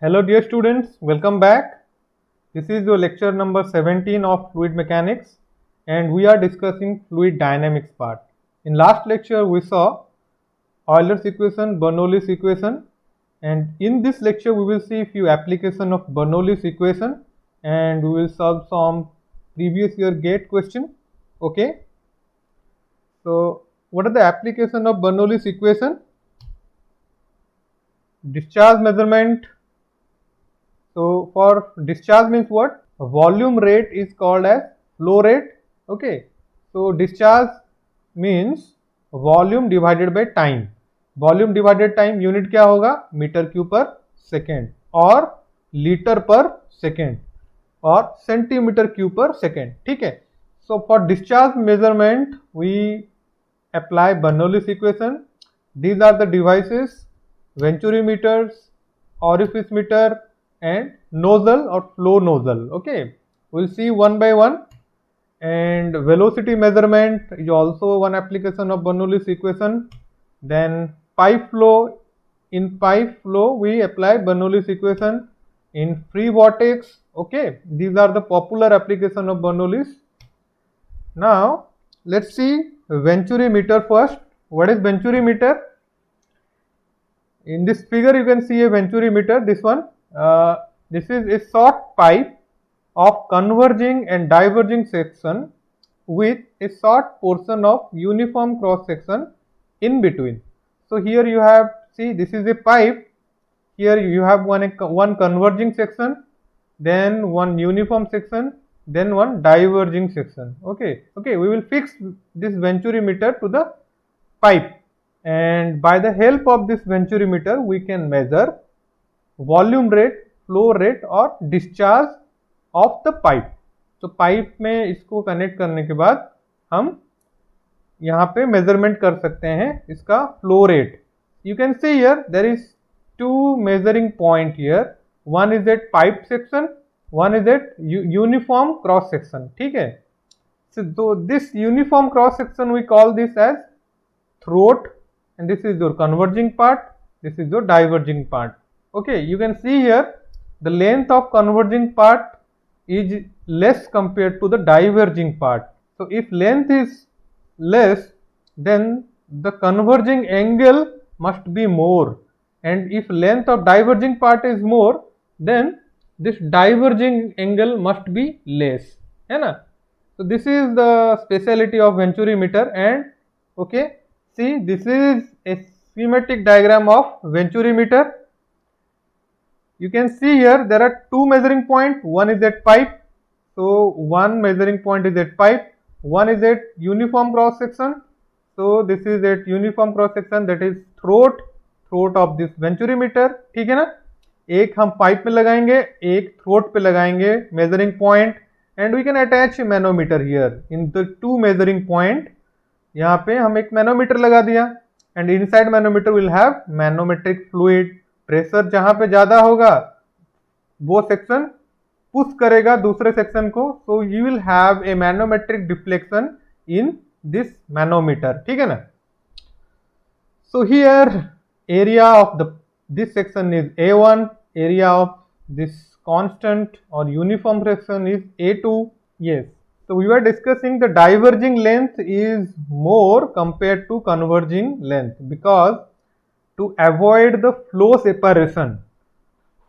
Hello dear students, welcome back. This is your lecture number 17 of fluid mechanics and we are discussing fluid dynamics part. In last lecture we saw Euler's equation, Bernoulli's equation, and in this lecture we will see few application of Bernoulli's equation and we will solve some previous year GATE question. Okay. So what are the application of Bernoulli's equation? Discharge measurement. So for discharge means what? Volume rate is called as flow rate. Okay. So discharge means volume divided by time. Volume divided time unit क्या होगा? Metre cube पर second और litre पर second और centimetre cube पर second. ठीक है. So for discharge measurement we apply Bernoulli's equation. These are the devices: venturimeters, orifice meter, and nozzle or flow nozzle. Okay, we'll see one by one. And velocity measurement is also one application of Bernoulli's equation. Then pipe flow, in pipe flow we apply Bernoulli's equation. In free vortex, okay, these are the popular application of Bernoulli's. Now let's see venturimeter first. What is venturimeter? In this figure you can see a venturimeter, this one. This is a short pipe of converging and diverging section with a short portion of uniform cross section in between. So here you have, see, this is a pipe. Here you have one converging section, then one uniform section, then one diverging section. Okay, we will fix this venturimeter to the pipe, and by the help of this venturimeter we can measure volume rate, flow rate और discharge of the pipe. तो pipe में इसको connect करने के बाद हम यहाँ पे मेजरमेंट कर सकते हैं इसका flow rate. You can see here there is two measuring point here. One is at pipe section, one is at uniform cross section. ठीक है. So this uniform cross section we call this as throat, and this is your converging part, this is your diverging part. Okay, you can see here the length of converging part is less compared to the diverging part. So if length is less, then the converging angle must be more, and if length of diverging part is more, then this diverging angle must be less. है ना? So this is the speciality of venturimeter. And okay, see, this is a schematic diagram of venturimeter. You can see here there are two measuring points. One is at pipe, so one measuring point is at pipe. One is at uniform cross section, so this is at uniform cross section, that is throat of this venturimeter. ठीक है ना? एक हम pipe में लगाएंगे, एक throat पे लगाएंगे measuring point, and we can attach a manometer here in the two measuring point. यहाँ पे हम एक मैनोमीटर लगा दिया, and inside manometer will have manometric fluid. Pressure जहां पे ज्यादा होगा वो सेक्शन पुश करेगा दूसरे सेक्शन को, so you will have a manometric deflection in this manometer. ठीक है ना? So here area of this section is A1, area of this constant और uniform section is A2. yes, so we were discussing the diverging length is more compared to converging length, because to avoid the flow separation,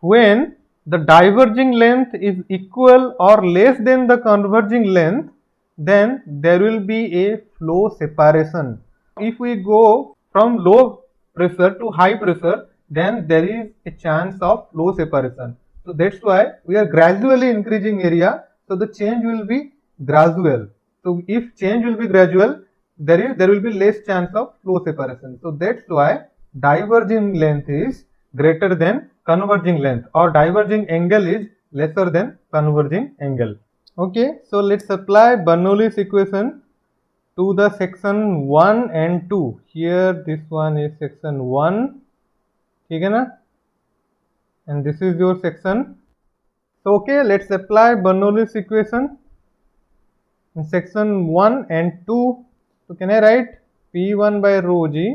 when the diverging length is equal or less than the converging length, then there will be a flow separation. If we go from low pressure to high pressure, then there is a chance of flow separation. So that's why we are gradually increasing area, so the change will be gradual. So if change will be gradual, there will be less chance of flow separation. So that's why diverging length is greater than converging length, or diverging angle is lesser than converging angle. Okay, so let's apply Bernoulli's equation to the section 1 and 2. Here this one is section 1, ठीक है ना? And this is your section. So okay, let's apply Bernoulli's equation in section 1 and 2. So can I write P1 by rho g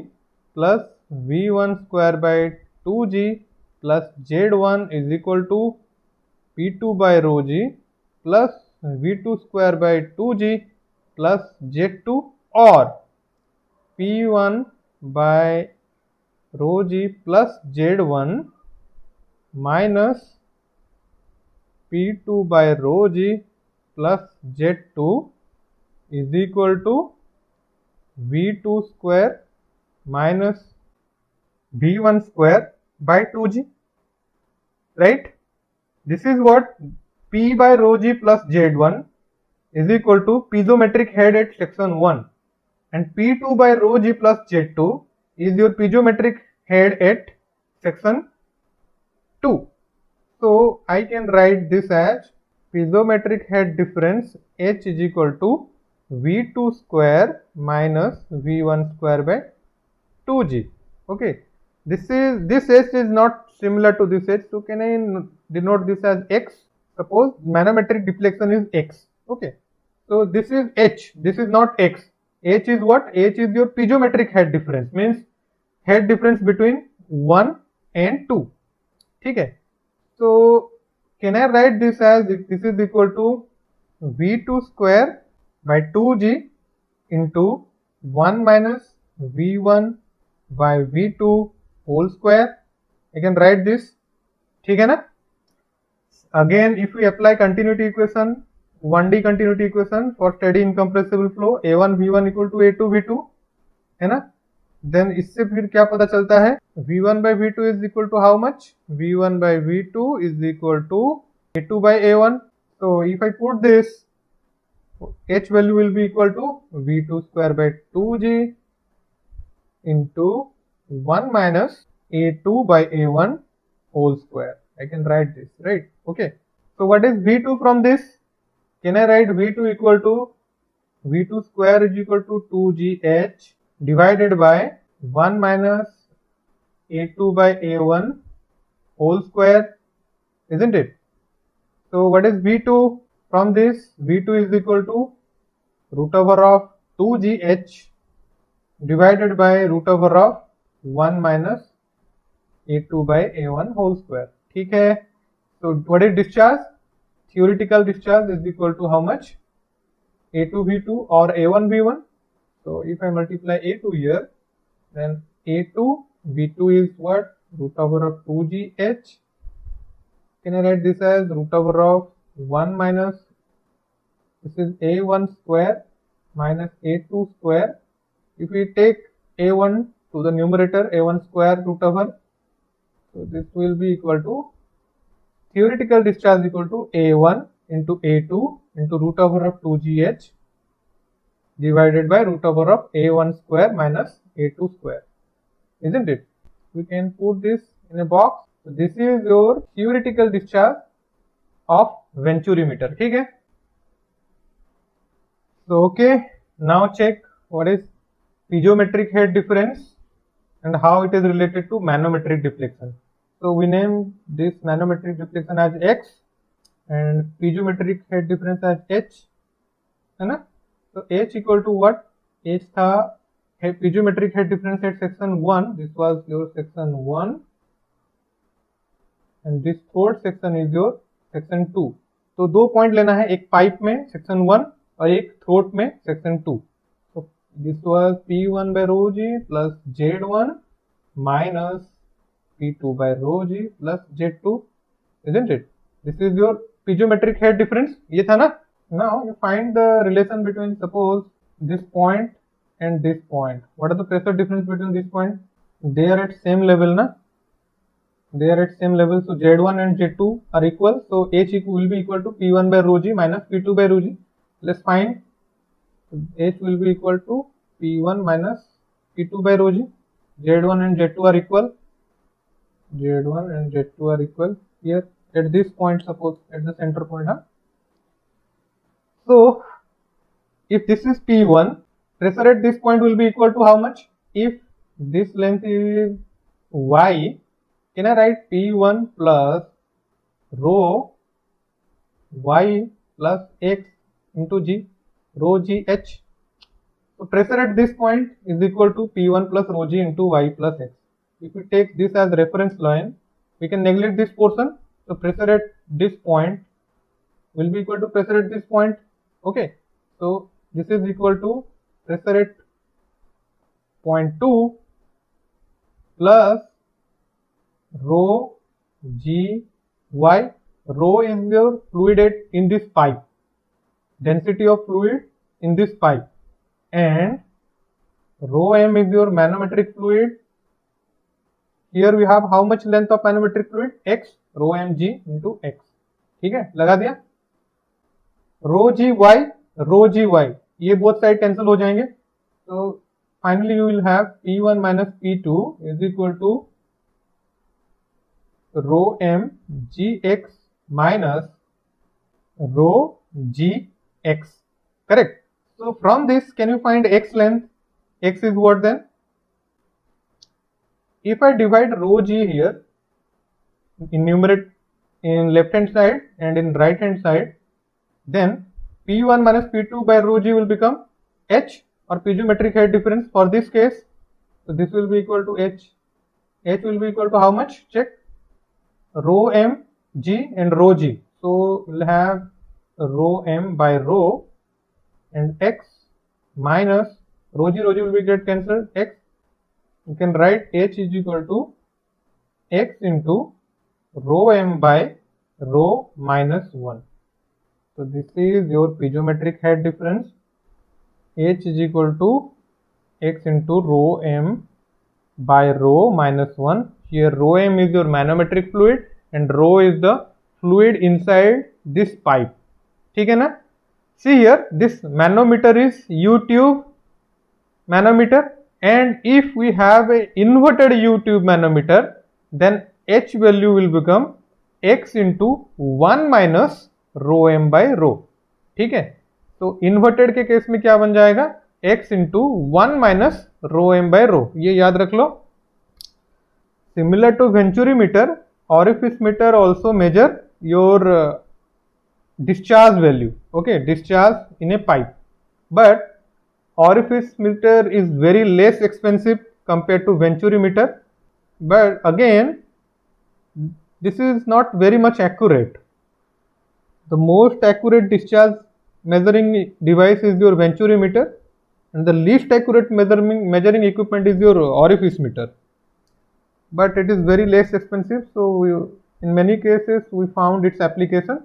plus V1 square by 2g plus Z1 is equal to P2 by rho g plus V2 square by 2g plus Z2, or P1 by rho g plus Z1 minus P2 by rho g plus Z2 is equal to V2 square minus V1 square by 2g, right? This is what P by rho g plus Z1 is equal to piezometric head at section 1, and P2 by rho g plus Z2 is your piezometric head at section 2. So I can write this as piezometric head difference H is equal to V2 square minus V1 square by 2g. Okay, this H is not similar to this H, so can I denote this as X? Suppose manometric deflection is X. Okay, so this is H, this is not X. H is what? H is your piezometric head difference, means head difference between 1 and 2. Okay, so can I write this as, this is equal to V2 square by 2g into 1 minus V1 by V2 whole square. I can write this. ठीक है ना? Again, if we apply continuity equation, 1D continuity equation for steady incompressible flow, A1 V1 equal to A2 V2, है ना? Then इससे फिर क्या पता चलता है? V1 by V2 is equal to how much? V1 by V2 is equal to A2 by A1. So if I put this, H value will be equal to V2 square by 2g into 1 minus A2 by A1 whole square. I can write this, right? Okay. So what is V2 from this? Can I write V2 equal to V2 square is equal to 2gh divided by 1 minus A2 by A1 whole square, isn't it? So what is V2 from this? V2 is equal to root over of 2gh divided by root over of 1 minus A2 by A1 whole square. ठीक है. So what is discharge? Theoretical discharge is equal to how much? A2 V2 or A1 V1. So if I multiply A2 here, then A2 V2 is what? Root over of 2gh. Can I write this as root over of 1 minus, this is A1 square minus A2 square. If we take A1 to the numerator, A1 square root over, so this will be equal to theoretical discharge equal to A1 into A2 into root over of 2gh divided by root over of A1 square minus A2 square, isn't it? We can put this in a box. So this is your theoretical discharge of venturimeter. ठीक है? So okay, now check what is piezometric head difference and how it is related to manometric deflection. So we name this manometric deflection as X and piezometric head difference as H, है ना? So H equal to what? H था piezometric head difference at section 1. This was your section 1, and this fourth section is your section 2. तो दो point लेना है, एक pipe में section 1 और एक थ्रोट में section 2. So this was P1 by rho g plus Z1 minus P2 by rho g plus Z2, isn't it? This is your piezometric head difference. ये था ना? Now you find the relation between, suppose, this point and this point. What are the pressure difference between this point? They are at same level, na? They are at same level. So Z1 and Z2 are equal. So H will be equal to P1 by rho g minus P2 by rho g. Let's find. H will be equal to P1 minus P2 by rho g. Z1 and Z2 are equal. Z1 and Z2 are equal here at this point, suppose at the center point. Huh? So if this is P1, pressure at this point will be equal to how much? If this length is Y, can I write P1 plus rho Y plus X into G, rho G H. So pressure at this point is equal to P1 plus rho G into Y plus X. If we take this as reference line, we can neglect this portion. So pressure at this point will be equal to pressure at this point. Okay, so this is equal to pressure at point 2 plus rho g y. Rho is your fluid in this pipe, density of fluid in this pipe, and rho m is your manometric fluid. Here we have how much length of manometric fluid? X, rho m g into x. ठीक है, लगा दिया. Rho g y, ये both side cancel हो जाएंगे. So finally you will have P1 minus P2 is equal to rho m gx minus rho gx. Correct. So from this, can you find x length? X is what then? If I divide rho g here, in numerator, in left hand side and in right hand side, then P1 minus P2 by rho g will become h, or piezometric head difference for this case. So this will be equal to h. H will be equal to how much? Check. Rho m g and rho g. So we'll have rho m by rho and x minus rho g will be get cancelled, x. You can write h is equal to x into rho m by rho minus 1. So this is your piezometric head difference. H is equal to x into rho m by rho minus 1. Here rho m is your manometric fluid and rho is the fluid inside this pipe. ठीक है ना? See here, this manometer is U-tube manometer, and if we have a inverted U-tube manometer, then H value will become x into 1 minus rho m by rho. ठीक है, तो inverted के case में क्या बन जाएगा? x into 1 minus rho m by rho. ये याद रख लो. Similar to Venturi meter, orifice meter also measure your discharge value. Okay, discharge in a pipe, but orifice meter is very less expensive compared to Venturi meter, but again this is not very much accurate. The most accurate discharge measuring device is your Venturi meter, and the least accurate measuring equipment is your orifice meter, but it is very less expensive, so in many cases we found its application.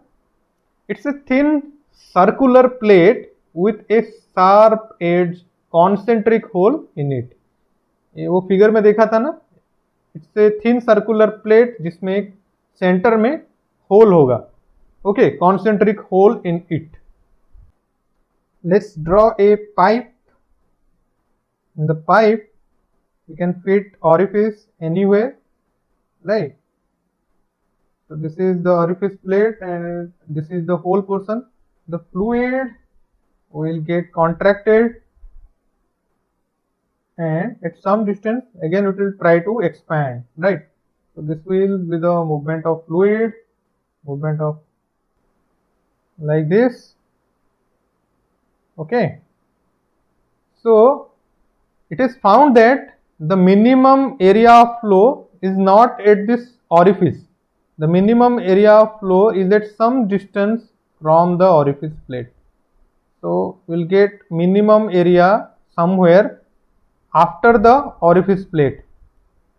It's a thin circular plate with a sharp edge concentric hole in it. ये वो figure में देखा था ना? It's a thin circular plate जिसमें एक centre में whole होगा. Okay, concentric hole in it. Let's draw a pipe. In the pipe, we can fit orifice anywhere, right? So this is the orifice plate and this is the hole portion. The fluid will get contracted, and at some distance again it will try to expand, right? So this will be the movement of fluid, movement of like this. Okay, so it is found that the minimum area of flow is not at this orifice. The minimum area of flow is at some distance from the orifice plate. So we'll get minimum area somewhere after the orifice plate,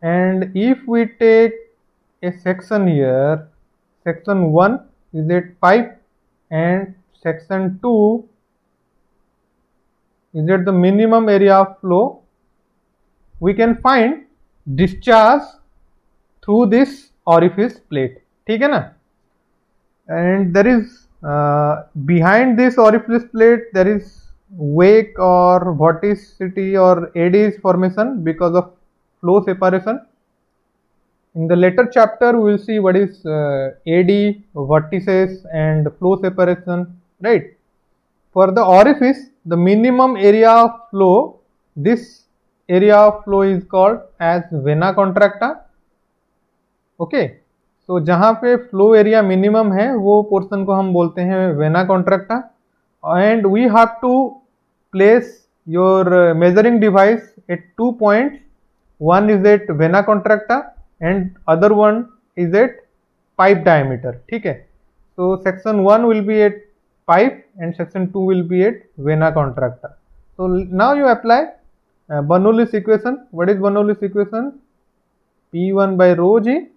and if we take a section here, section 1 is at pipe and section 2 is at the minimum area of flow, we can find discharge through this orifice plate. ठीक है ना? And there is behind this orifice plate there is wake or vorticity or eddies formation because of flow separation. In the later chapter we will see what is eddy, vortices and flow separation, right? For the orifice, the minimum area of flow, this area of flow is called as vena contracta. Okay, so जहाँ पे flow area minimum है वो portion को हम बोलते हैं vena contracta, and we have to place your measuring device at 2 points. One is at vena contracta and other one is at pipe diameter. ठीक है, so section 1 will be at pipe and section 2 will be at vena contracta. So now you apply Bernoulli's equation. What is Bernoulli's equation? P1 by rho g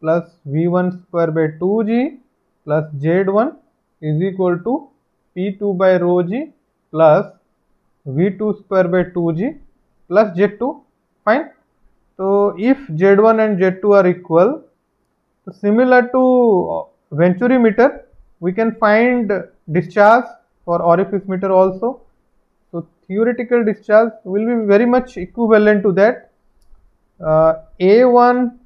plus V1 square by 2g plus Z1 is equal to P2 by rho g plus V2 square by 2g plus Z2. Fine. So if Z1 and Z2 are equal, so similar to Venturi meter, we can find discharge for orifice meter also. So theoretical discharge will be very much equivalent to that. A1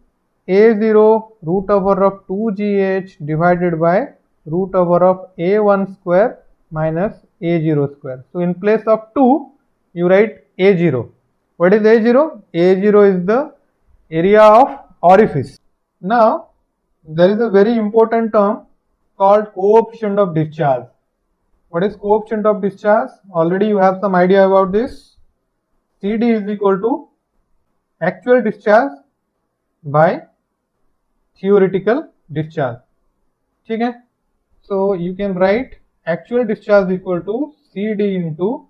A0 root over of 2gh divided by root over of A1 square minus A0 square. So in place of 2, you write A0. What is A0? A0 is the area of orifice. Now there is a very important term called coefficient of discharge. What is coefficient of discharge? Already you have some idea about this. CD is equal to actual discharge by theoretical discharge. ठीक है, so you can write actual discharge equal to CD into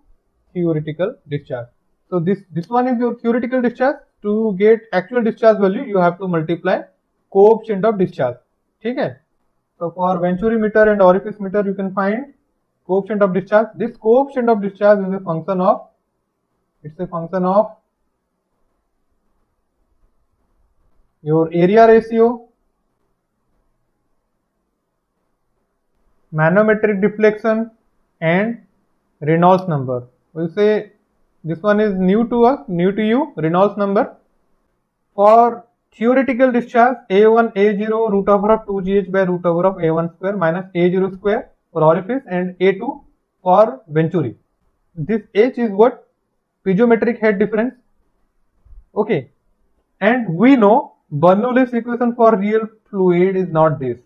theoretical discharge. So this one is your theoretical discharge. To get actual discharge value, you have to multiply coefficient of discharge. ठीक है, so for Venturi meter and orifice meter, you can find coefficient of discharge. This coefficient of discharge is a function of, it's a function of your area ratio, manometric deflection and Reynolds number. We'll say this one is new to us, new to you, Reynolds number. For theoretical discharge, A1 A0 root over of 2gh by root over of A1 square minus A0 square for orifice and A2 for Venturi. This H is what? Piezometric head difference. Okay, and we know Bernoulli's equation for real fluid is not this.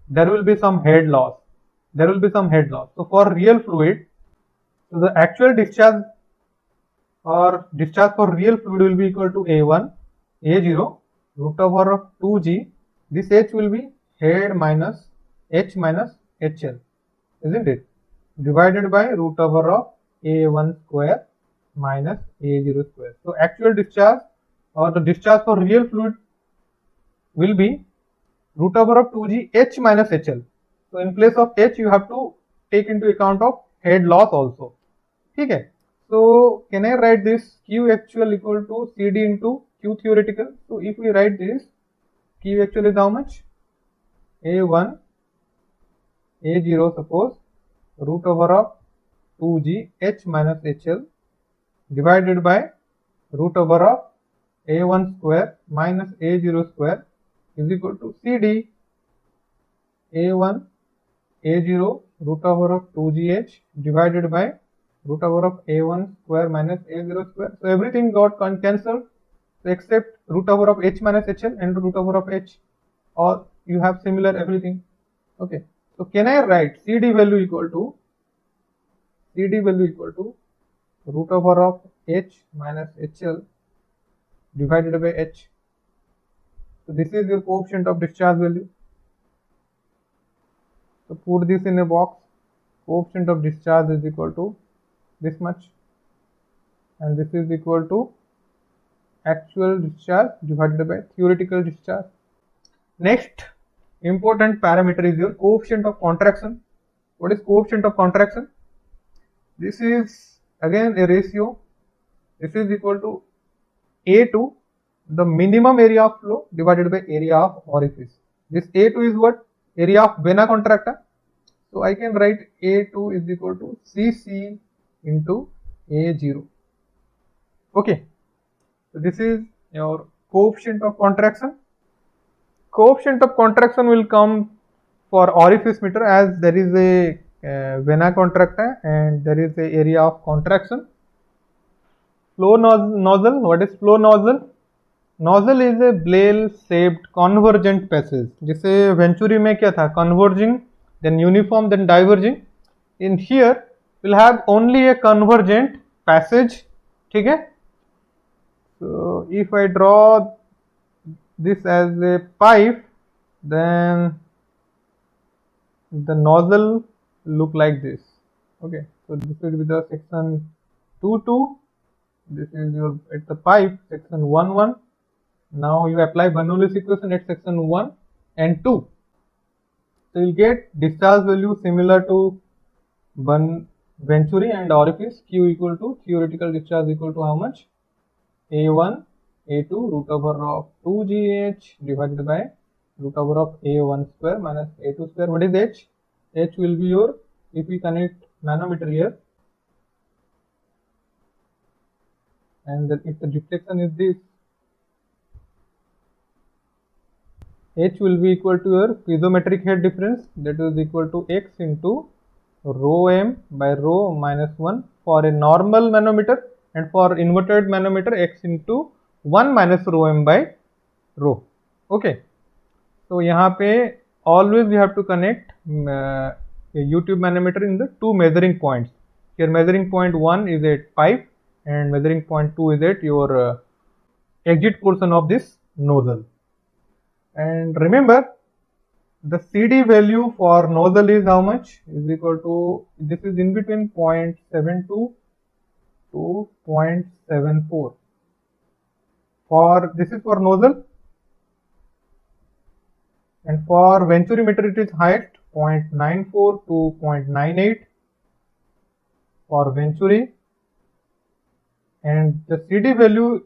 There will be some head loss. There will be some head loss. So for real fluid, so the actual discharge or discharge for real fluid will be equal to A1 A0 root over of 2g. This H will be head minus H minus HL, isn't it? Divided by root over of A1 square minus A0 square. So actual discharge or the discharge for real fluid will be root over of 2g H minus HL. So in place of H, you have to take into account of head loss also. ठीक है, so can I write this Q actual equal to CD into Q theoretical? So if we write this, Q actual is how much? A1 A0 suppose root over of 2g H minus HL divided by root over of A1 square minus A0 square is equal to CD A1 A0 root over of 2gh divided by root over of A1 square minus A0 square. So everything got cancelled except root over of H minus HL and root over of H, or you have similar everything. Okay, so can I write CD value equal to root over of H minus HL divided by H. So this is your coefficient of discharge value. So put this in a box. Coefficient of discharge is equal to this much, and this is equal to actual discharge divided by theoretical discharge. Next important parameter is your coefficient of contraction. What is coefficient of contraction? This is again a ratio. This is equal to A2, the minimum area of flow, divided by area of orifice. This A2 is what? Area of vena contracta. So I can write A2 is equal to CC into A0. Okay, so this is your coefficient of contraction. Coefficient of contraction will come for orifice meter as there is a vena contracta and there is a area of contraction. Flow nozzle. What is flow nozzle? Nozzle is a Blale shaped convergent passage. जैसे Venturi में क्या था? Converging, then uniform, then diverging. In here we'll have only a convergent passage. ठीक है? So if I draw this as a pipe, then the nozzle look like this. Okay, so this will be the section 2.2. This is your at the pipe section 1.1. Now you apply Bernoulli's equation at section 1 and 2. So you'll get discharge value similar to Venturi and orifice. Q equal to theoretical discharge equal to how much? A1 A2 root over of 2GH divided by root over of A1 square minus A2 square. What is H? H will be your, if we connect manometer here, and then if the deflection is this, H will be equal to your piezometric head difference, that is equal to X into rho m by rho minus 1 for a normal manometer, and for inverted manometer X into 1 minus rho m by rho. Okay. So यहाँ पे always we have to connect a U-tube manometer in the two measuring points. Here measuring point 1 is at pipe and measuring point 2 is at your exit portion of this nozzle. And remember, the CD value for nozzle is how much? Is equal to, this is in between 0.72 to 0.74. For this is for nozzle, and for venturimeter it is highest 0.94 to 0.98 for venturi, and the CD value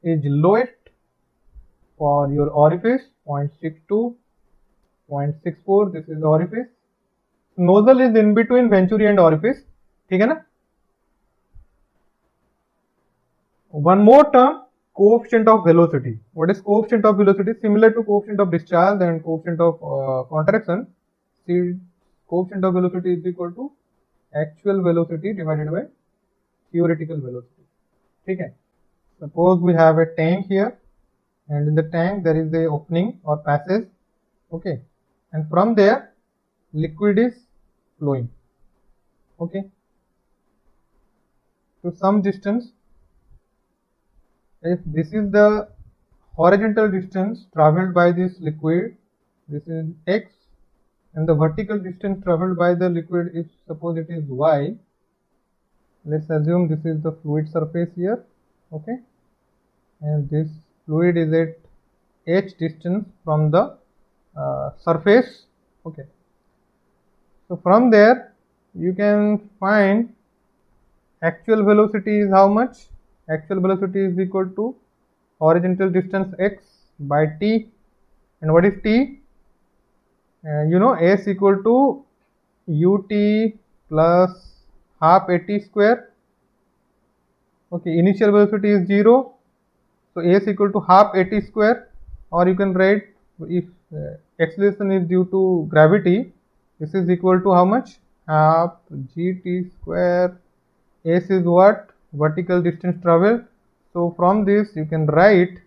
is lowest for your orifice 0.62, 0.64. This is the orifice. Nozzle is in between venturi and orifice. ठीक है ना? One more term, coefficient of velocity. What is coefficient of velocity? Similar to coefficient of discharge and coefficient of contraction. See, coefficient of velocity is equal to actual velocity divided by theoretical velocity. ठीक है? Suppose we have a tank here, and in the tank there is a opening or passage. Okay, and from there liquid is flowing. Okay, to some distance. If this is the horizontal distance traveled by this liquid, this is x, and the vertical distance traveled by the liquid, if suppose it is y, let's assume this is the fluid surface here. Okay, and this fluid is at h distance from the surface. Okay, so from there you can find actual velocity is how much? Actual velocity is equal to horizontal distance x by t, and what is t? You know, s equal to ut plus half at square. Okay, initial velocity is 0, so s equal to half at square, or you can write, if acceleration is due to gravity, this is equal to how much? Half gt square. S is what? Vertical distance travel. So from this you can write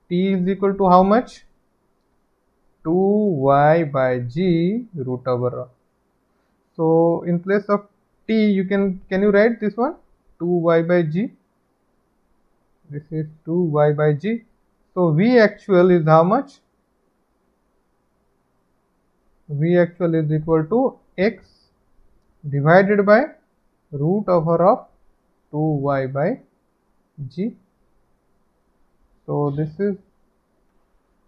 t is equal to how much? 2y by g root over r. So in place of t you can you write this one? 2y by g. This is 2y by g. So v actual is how much? V actual is equal to x divided by root over of 2y by g. So this is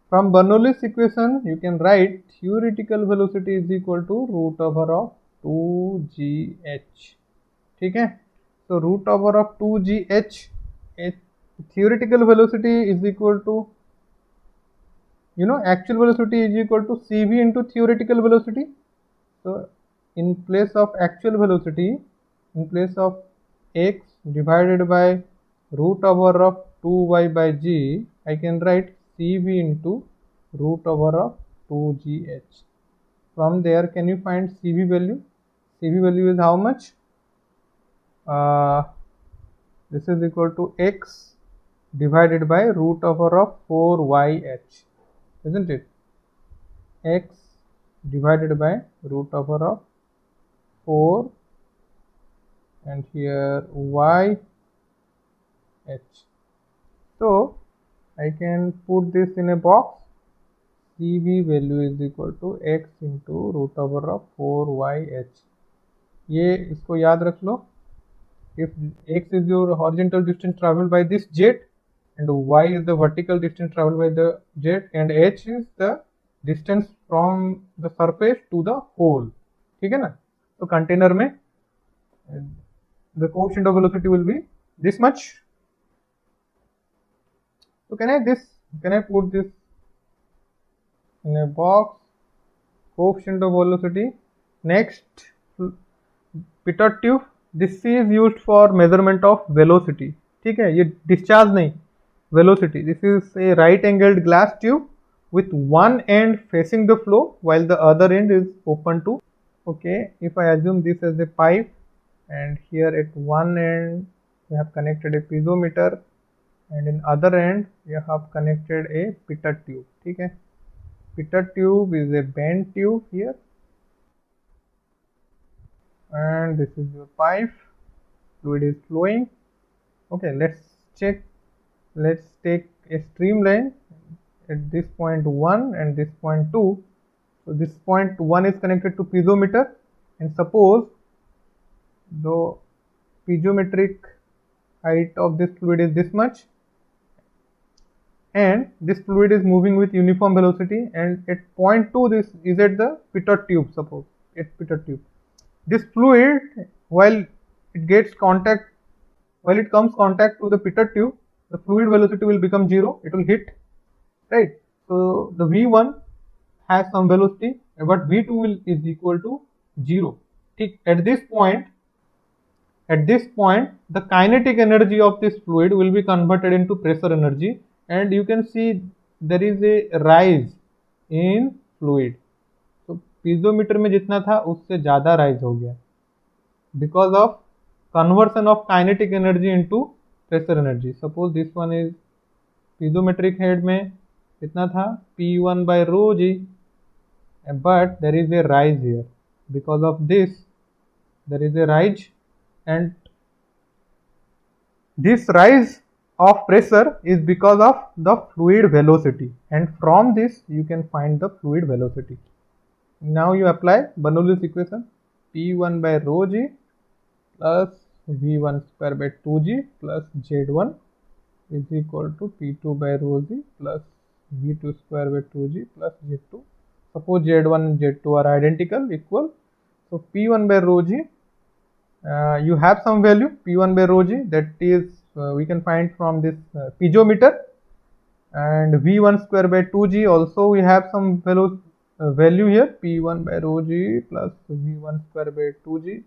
from Bernoulli's equation. You can write theoretical velocity is equal to root over of 2gh. ठीक है? So root over of 2gh, theoretical velocity is equal to, you know, actual velocity is equal to cv into theoretical velocity. So in place of actual velocity, in place of x divided by root over of 2y by g, I can write cv into root over of 2gh. From there, can you find cv value? Cv value is how much? This is equal to x divided by root over of 4yh, isn't it? X divided by root over of 4 and here y h. So I can put this in a box. CV value is equal to x into root over of 4yh। ये इसको याद रख लो। if x is your horizontal distance traveled by this jet and y is the vertical distance traveled by the jet and h is the distance from the surface to the hole, ठीक है ना। तो container में the coefficient of velocity will be this much. So can I put this in a box? Coefficient of velocity. Next, pitot tube. This is used for measurement of velocity, ठीक है। ये discharge नहीं, velocity. This is a right angled glass tube with one end facing the flow while the other end is open to. Okay, if I assume this as a pipe and here at one end we have connected a piezometer and in other end we have connected a pitot tube, ठीक है। Pitot tube is a bent tube here and this is your pipe, fluid is flowing. Okay, let's check. Let's take a streamline at this point 1 and this point 2. So this point 1 is connected to piezometer and suppose the piezometric height of this fluid is this much and this fluid is moving with uniform velocity, and at point 2 this is at the pitot tube. Suppose at pitot tube this fluid, while it comes contact to the pitot tube, the fluid velocity will become 0, it will hit, right? So the V1 has some velocity but V2 is equal to 0, ठीक। At this point the kinetic energy of this fluid will be converted into pressure energy and you can see there is a rise in fluid. तो piezometer में जितना था उससे ज़्यादा rise हो गया because of conversion of kinetic energy into pressure energy. Suppose this one is piezometric head में कितना था P1 by rho g, but there is a rise here. Because of this there is a rise, and this rise of pressure is because of the fluid velocity, and from this you can find the fluid velocity. Now you apply Bernoulli's equation, P1 by rho g plus V1 square by 2g plus Z1 is equal to P2 by rho g plus V2 square by 2g plus Z2. Suppose Z1 and Z2 are identical, equal. So P1 by rho g, you have some value P1 by rho g, that is we can find from this piezometer, and V1 square by 2g also we have some value here, P1 by rho g plus V1 square by 2g,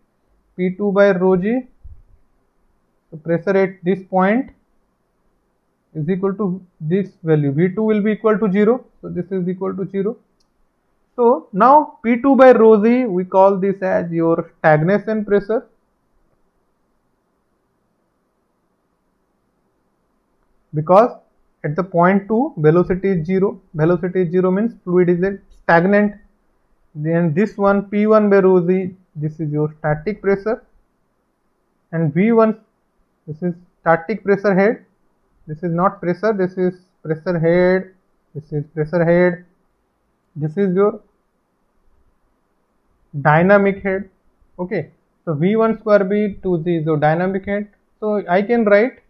P2 by rho g. So pressure at this point is equal to this value, V2 will be equal to 0, so this is equal to 0. So now P2 by rho g, we call this as your stagnation pressure, because at the point 2 velocity is 0. Velocity is 0 means fluid is a stagnant. Then this one P1 by rho g, this is your static pressure, and V1, this is static pressure head, this is not pressure, this is pressure head, this is pressure head, this is your dynamic head. Okay, so V1 square by 2g is your dynamic head. So I can write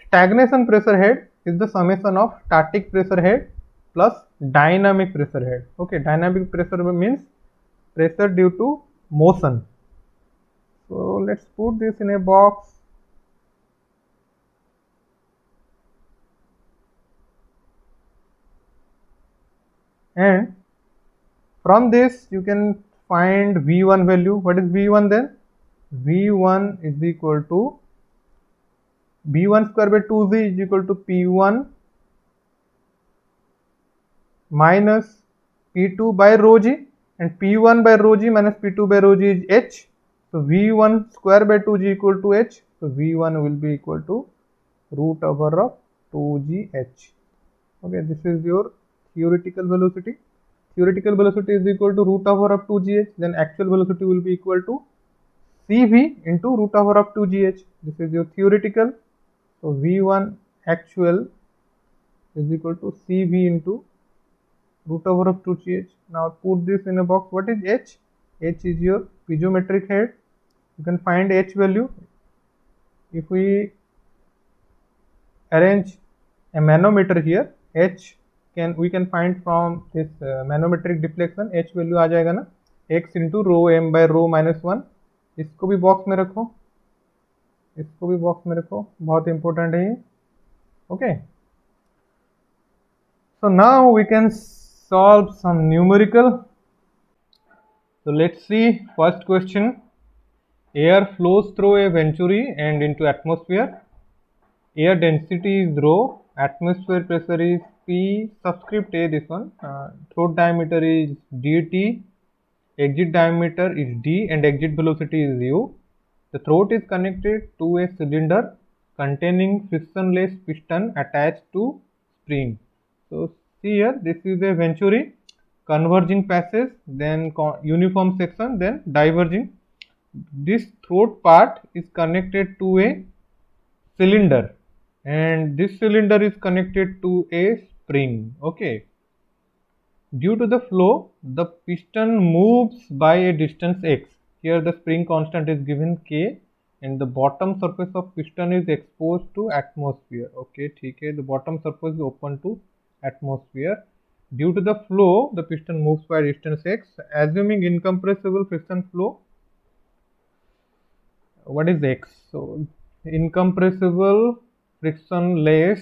stagnation pressure head is the summation of static pressure head plus dynamic pressure head. Okay, dynamic pressure means pressure due to motion. So let's put this in a box. And from this you can find V1 value. What is V1 then? V1 is equal to V1 square by 2g is equal to P1 minus P2 by rho g, and P1 by rho g minus P2 by rho g is h. So V1 square by 2g equal to h. So V1 will be equal to root over of 2gh. Okay, this is your theoretical velocity. Theoretical velocity is equal to root over of 2gh. Then actual velocity will be equal to CV into root over of 2gh. This is your theoretical. So V1 actual is equal to CV into root over of 2gh. Now put this in a box. What is h? H is your piezometric head. You can find h value. If we arrange a manometer here, h we can find from this manometric deflection. h value आ जाएगा ना, x into rho m by rho minus 1. इसको भी box में रखो, इसको भी box में रखो, बहुत इंपॉर्टेंट है ये. Okay, so now we can solve some numerical. So let's see first question. Air flows through a venturi and into atmosphere. Air density is rho, atmosphere pressure is P subscript A, this one. Throat diameter is dt, exit diameter is d, and exit velocity is u. The throat is connected to a cylinder containing frictionless piston attached to spring. So see here, this is a venturi, converging passes, then uniform section, then diverging. This throat part is connected to a cylinder, and this cylinder is connected to a spring. Okay, due to the flow, the piston moves by a distance x. Here the spring constant is given k, and the bottom surface of piston is exposed to atmosphere. Okay, ठीक है, the bottom surface is open to atmosphere. Due to the flow, the piston moves by distance x. Assuming incompressible friction flow, what is x? So incompressible, frictionless.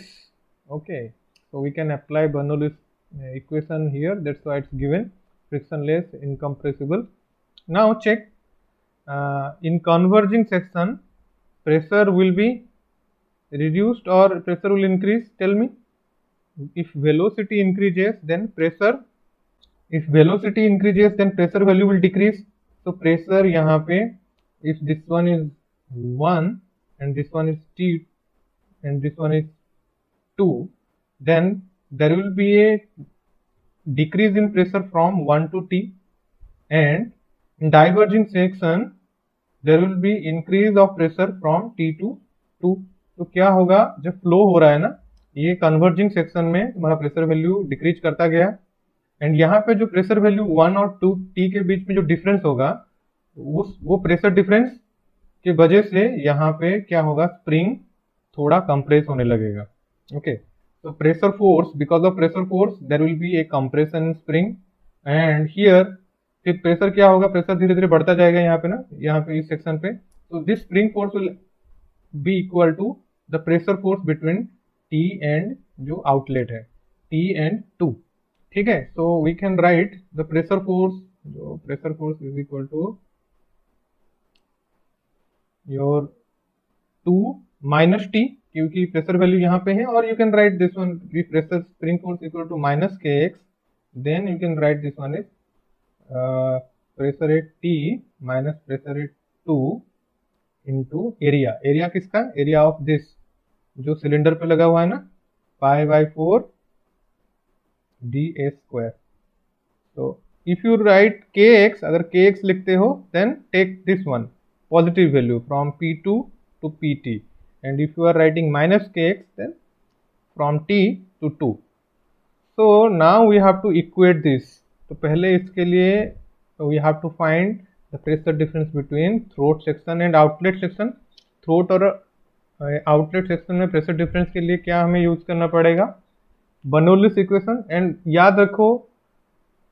Okay, so we can apply Bernoulli's equation here. That's why it's given frictionless, incompressible. Now check, in converging section, pressure will be reduced or pressure will increase. Tell me. If velocity increases, then pressure. If velocity increases, then pressure value will decrease. So pressure यहाँ पे, if this one is 1 and this one is t and this one is 2, then there will be a decrease in pressure from 1 to t, and in diverging section there will be increase of pressure from t to 2. तो क्या होगा, जब flow हो रहा है ना, ये converging section में तुम्हारा प्रेशर वैल्यू डिक्रीज करता गया, एंड यहाँ पे जो प्रेशर वैल्यू 1 और 2 टी के बीच में जो डिफरेंस होगा, वो प्रेशर डिफरेंस की वजह से यहाँ पे क्या होगा, स्प्रिंग थोड़ा कंप्रेस होने लगेगा. Okay, so pressure force, because of pressure force there will be a compression in spring, and here फिर प्रेशर क्या होगा, प्रेशर धीरे धीरे बढ़ता जाएगा यहाँ पे ना, यहाँ पे इस सेक्शन पे. तो this spring force will be equal to the pressure force between T end जो आउटलेट है, टी एंड 2. ठीक है, so we can write the pressure force, जो pressure force is equal to your 2 minus T, क्योंकि pressure value यहाँ पे है, और you can write this one pressure spring force equal to minus K X, then you can write this one is pressure at T minus pressure at 2 into area. Area किसका, area of this जो cylinder पे लगा हुआ है ना, pi by 4 D A square. तो if you write K X, अगर K X लिखते हो, then take this one positive value from P2 to PT, and if you are writing minus kx, then from t to 2. So now we have to equate this. तो पहले इसके लिए we have to find the pressure difference between throat section and outlet section. throat और outlet section में pressure difference के लिए क्या हमें यूज करना पड़ेगा, बर्नौलीज इक्वेशन. एंड याद रखो,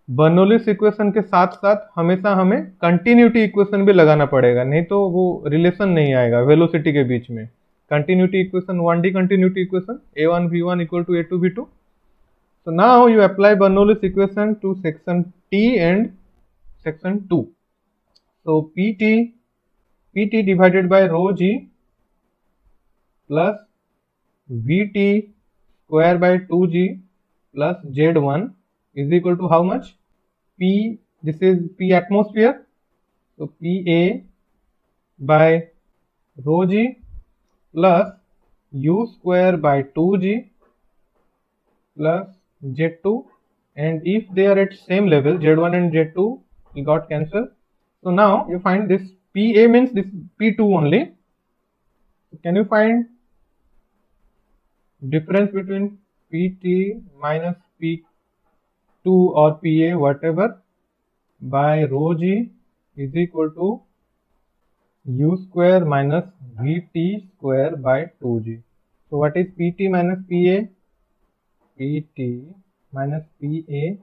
बर्नौलीज इक्वेशन के साथ साथ हमेशा हमें कंटिन्यूटी इक्वेशन भी लगाना पड़ेगा, नहीं तो वो रिलेशन नहीं आएगा वेलोसिटी के बीच में. Continuity equation, 1D continuity equation, a1 v1 equal to a2 v2. So now you apply Bernoulli's equation to section T and section 2. So PT divided by rho g plus VT square by 2g plus Z1 is equal to how much? P, this is P atmosphere, so PA by rho g plus U square by 2g plus Z2, and if they are at same level, Z1 and Z2 we got cancelled. So now you find this PA means this P2 only. Can you find difference between PT minus P P2 or PA, whatever, by rho G is equal to U square minus VT square by 2G. So what is PT minus PA? PT minus PA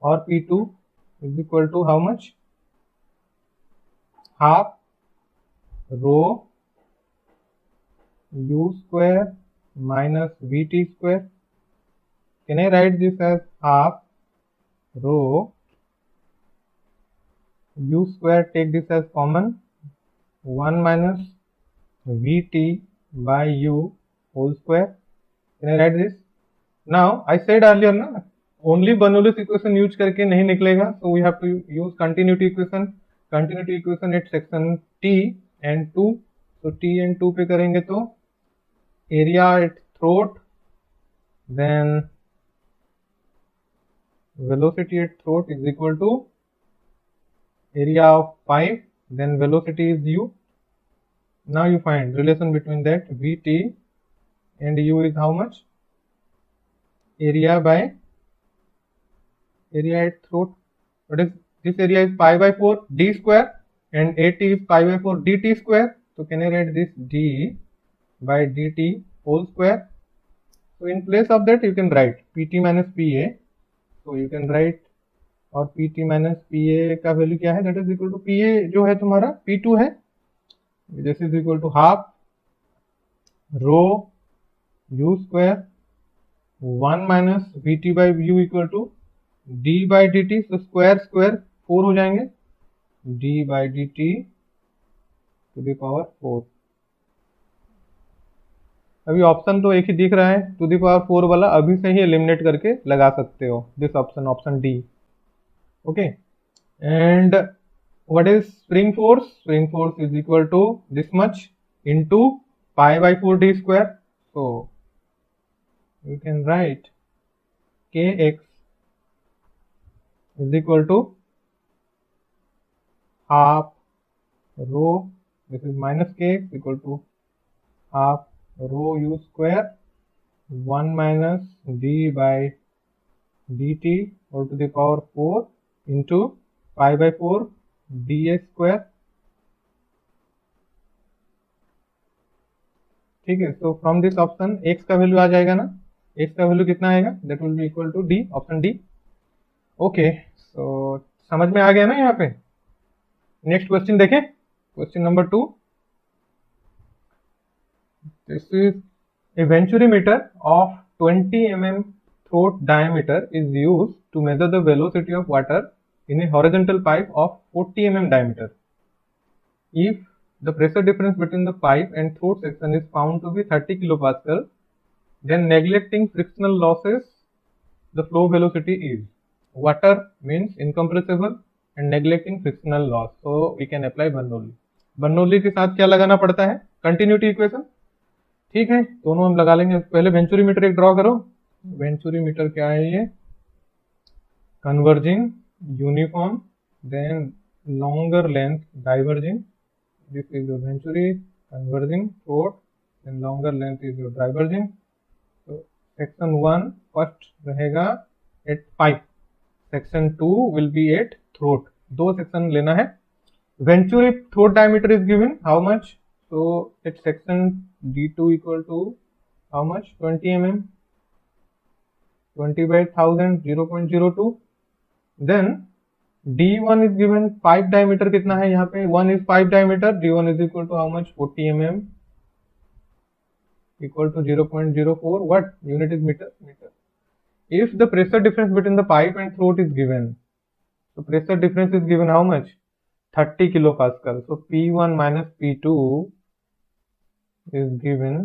or P2 is equal to how much? Half rho U square minus VT square. Can I write this as half rho U square, take this as common, 1 minus Vt by U whole square. Can I write this? Now I said earlier na, only Bernoulli's equation use करके नहीं निकलेगा, so we have to use continuity equation. Continuity equation at section T and 2. So T and 2 पे करेंगे तो area at throat, then velocity at throat is equal to area of pipe, then velocity is U. Now you find relation between that Vt and U is how much? Area by area at throat. What is this? Area is pi by 4 d square and AT is pi by 4 dt square. So can I write this d by dt whole square? So in place of that you can write Pt minus Pa. So you can write, और Pt minus Pa का value क्या है? That is equal to Pa जो है तुम्हारा P2 है. This is equal to half rho U square 1 minus Vt by U equal to d by dt. So square square 4 हो जाएंगे, d by dt to the power 4. अभी option तो एक ही दिख रहा है, टू द पावर 4 वाला अभी से ही एलिमिनेट करके लगा सकते हो. This option, option D. Okay, and what is spring force? Spring force is equal to this much into pi by 4 D square. So you can write kx is equal to half rho, this is minus kx equal to half rho u square 1 minus d by dt all to the power 4 into pi by 4 ds square. ठीक है, so from this option x का value आ जाएगा ना, x का value कितना आएगा? That will be equal to D, option D. Okay, so समझ में आ गया ना यहाँ पे. नेक्स्ट क्वेश्चन देखें, question number 2. This is a venturimeter of 20 mm throat diameter is used to measure the velocity of water in a horizontal pipe of 40 mm diameter. If the pressure difference between the pipe and throat section is found to be 30 kilopascal, then neglecting frictional losses, the flow velocity is. Water means incompressible and neglecting frictional loss. So we can apply Bernoulli. Bernoulli के साथ क्या लगाना पड़ता है? Continuity equation. ठीक है, दोनों हम लगा लेंगे. पहले वेंचुरीमीटर एक ड्रॉ करो. वेंचुरीमीटर क्या है? ये converging uniform, then longer length diverging. This is your venturi converging throat, then longer length is your diverging. तो सेक्शन 1 फर्स्ट रहेगा at pipe, section 2 will be at throat. दो सेक्शन लेना है. Venturi throat diameter is given how much? So at section D2 equal to how much? 20 mm, 20 by 1000, 0.02. Then D1 is given, pipe diameter कितना है यहाँ पे? 1 is pipe diameter. D1 is equal to how much? 40 mm equal to 0.04. What unit is meter? Meter. If the pressure difference between the pipe and throat is given, so pressure difference is given how much? 30 kilopascal. So P1 minus P2 is given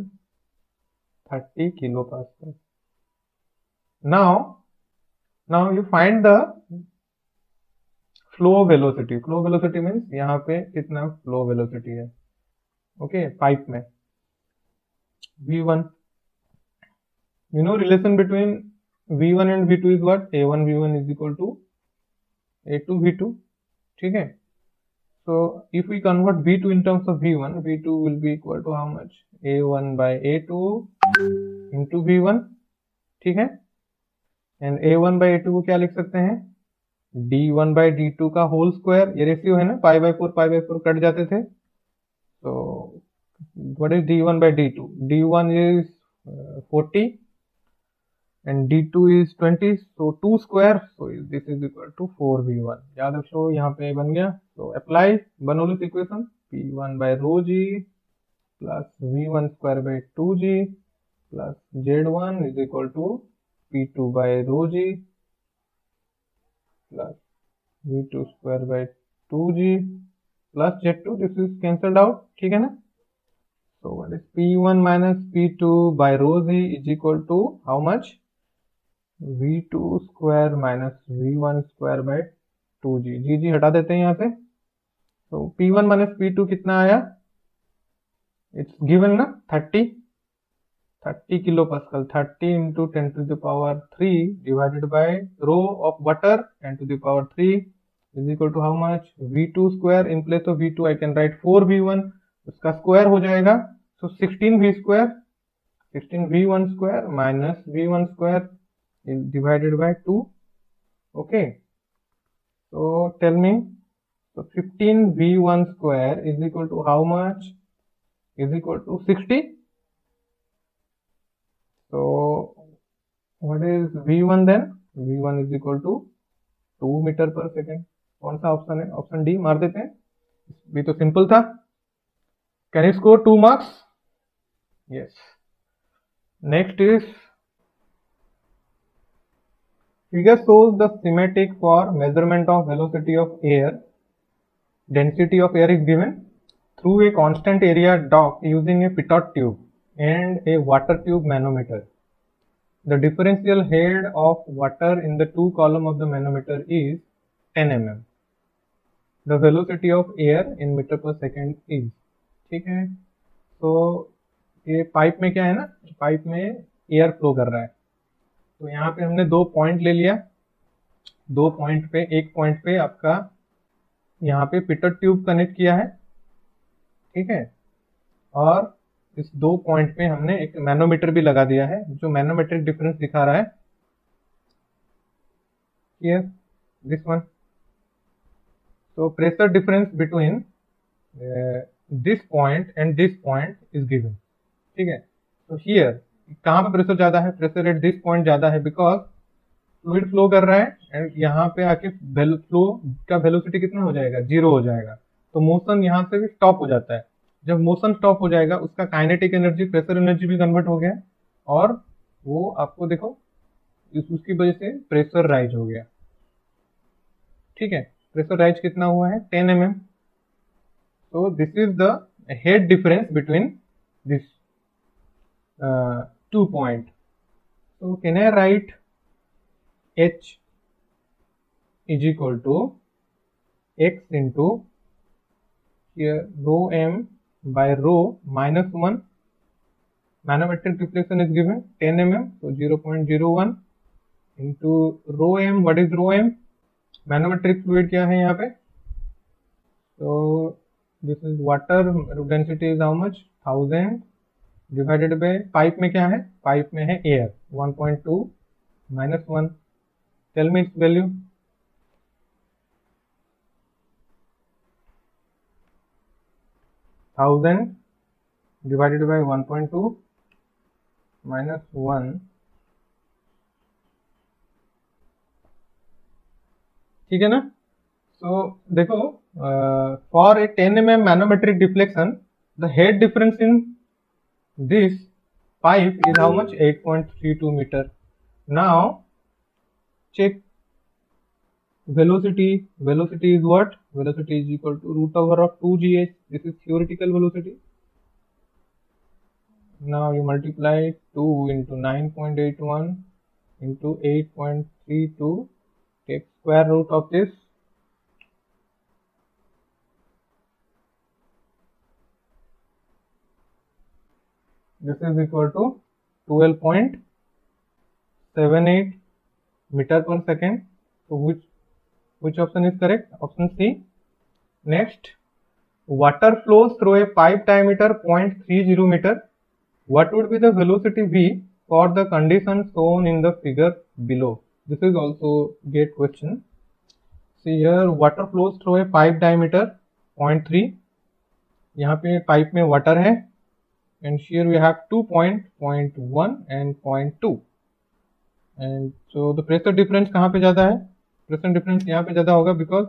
30 kilopascal. Now you find the flow velocity. Flow velocity means यहाँ पे कितना flow velocity है? Okay, pipe में V1. You know relation between V1 and V2 is what? A1 V1 is equal to A2 V2. ठीक है. So if we convert V2 in terms of V1, V2 will be equal to how much? A1 by A2 into V1. ठीक है. And A1 by A2 को क्या लिख सकते हैं, D1 by D2 का होल स्क्वायर, ये रेशियो है ना, पाई बाई फोर कट जाते थे, तो what is D1 by D2, D1 is 40 and D2 is 20, so 2 square, so this is equal to 4V1. याद रखो यहाँ पे बन गया, so apply Bernoulli's equation, P1 by rho g plus V1 square by 2g plus Z1 is equal to P2 by rho g plus V2 square by 2g plus Z2, this is cancelled out, ठीक है ना. So what is P1 minus P2 by rho g is equal to how much, V2 square minus V1 square by 2g, जी हटा देते हैं यहाँ से, तो P1 minus P2 कितना आया, इट्स गिवन ना 30 kilo pascal, 30 into 10 to the power 3 divided by rho of water 10 to the power 3 is equal to how much, V2 square, in place of V2 I can write 4V1, उसका square हो जाएगा, so 16V square, 16V1 square minus V1 square is divided by 2. Okay, so tell me, so 15V1 square is equal to how much, is equal to 60. So what is V1 then, V1 is equal to 2 metre पर second. कौन सा option है, option D मार देते हैं, भी तो simple था. Can you score 2 marks, yes. Next is figure shows the schematic for measurement of velocity of air. Density of air is given through a constant area dock using a pitot tube and a water tube manometer. The differential head of water in the two column of the manometer is 10 mm. The velocity of air in meter per second is, ठीक है. तो ये pipe में क्या है ना, pipe में air flow कर रहा है, तो यहाँ पे हमने 2 पॉइंट ले लिया, 2 पॉइंट पे, एक पॉइंट पे आपका यहाँ पे पिटट ट्यूब कनेक्ट किया है, ठीक है, और इस 2 पॉइंट पे हमने एक मैनोमीटर भी लगा दिया है जो मैनोमेट्रिक डिफरेंस दिखा रहा है, here this one. so pressure difference between this point and this point is given, ठीक है. तो here कहाँ पे प्रेशर ज्यादा है, प्रेशर एट दिस पॉइंट ज्यादा है बिकॉज फ्लूइड फ्लो कर रहा है एंड यहाँ पे आके फ्लो का वेलोसिटी कितना हो जाएगा, 0 हो जाएगा, तो मोशन यहाँ से भी स्टॉप हो जाता है. जब मोशन स्टॉप हो जाएगा उसका काइनेटिक एनर्जी प्रेशर एनर्जी भी कन्वर्ट हो गया और वो आपको देखो उसकी वजह से प्रेशर राइज हो गया, ठीक है. प्रेशर राइज कितना हुआ है, 10 mm. so this is the head difference between this 2 point. so can I write H is equal to X into here rho m by rho minus 1, manometric deflection is given 10 mm, so 0.01 into rho m, what is rho m, manometric fluid क्या है यहाँ पे, so this is water, density is how much, 1000 divided by pipe में क्या है, pipe में है air, 1.2 minus 1. Tell me its value, 1000 divided by 1.2 minus 1, ठीक है ना. सो देखो for a 10 mm manometric deflection the head difference in this pipe is how much, 8.32 meter. Now check velocity, velocity is what, velocity is equal to root over of 2gh, this is theoretical velocity. now you multiply 2 into 9.81 into 8.32, take square root of this, this is equal to 12.78 meter per second. so which option is correct, option C. next, water flows through a pipe diameter 0.30 meter, what would be the velocity V for the conditions shown in the figure below. This is also gate question. See here, water flows through a pipe diameter 0.3. यहाँ पे pipe में water है and here we have 2.1 and 0.2 and so the pressure difference कहाँ पे ज़्यादा है? Pressure difference यहाँ पे ज़्यादा होगा because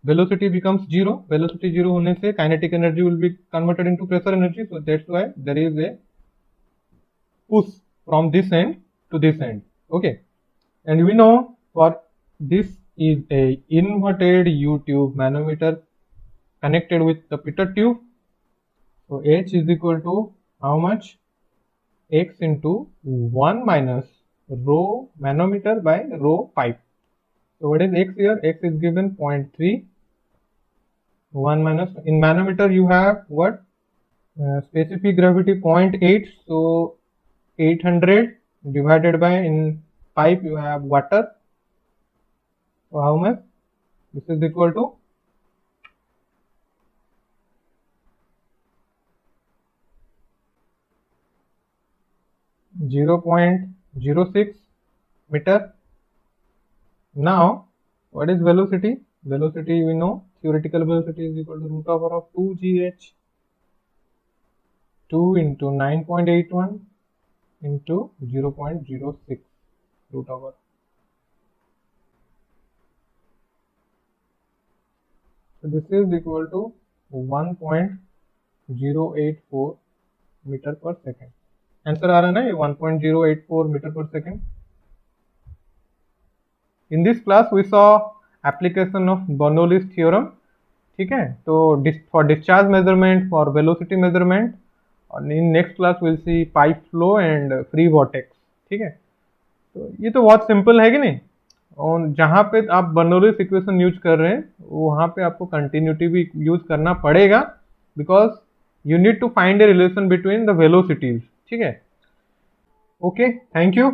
velocity becomes zero. Velocity zero होने से kinetic energy will be converted into pressure energy, so that's why there is a push from this end to this end. Okay, and we know for this is a inverted U-tube manometer connected with the pitot tube. So H is equal to how much? X into 1 minus rho manometer by rho pipe. So what is X here? X is given 0.3. 1 minus, in manometer you have what? Specific gravity 0.8. So 800 divided by, in pipe you have water. So how much? This is equal to 0.06 meter. Now, what is velocity? Velocity we know, theoretical velocity is equal to root over of 2gh 2 into 9.81 into 0.06 root over. So this is equal to 1.084 metre पर second. Answer आ रहा है ना ये 1.084 metre पर second. In this class we saw application of Bernoulli's theorem. ठीक है, तो for discharge measurement, for velocity measurement, और in next class will see pipe flow and free vortex. ठीक है, तो ये तो बहुत सिंपल है कि नहीं. और जहाँ पे आप बर्नौलीज इक्वेशन यूज कर रहे हैं वहाँ पे आपको कंटिन्यूटी भी यूज करना पड़ेगा because you need to find a relation between the velocities. ठीक है, okay, thank you.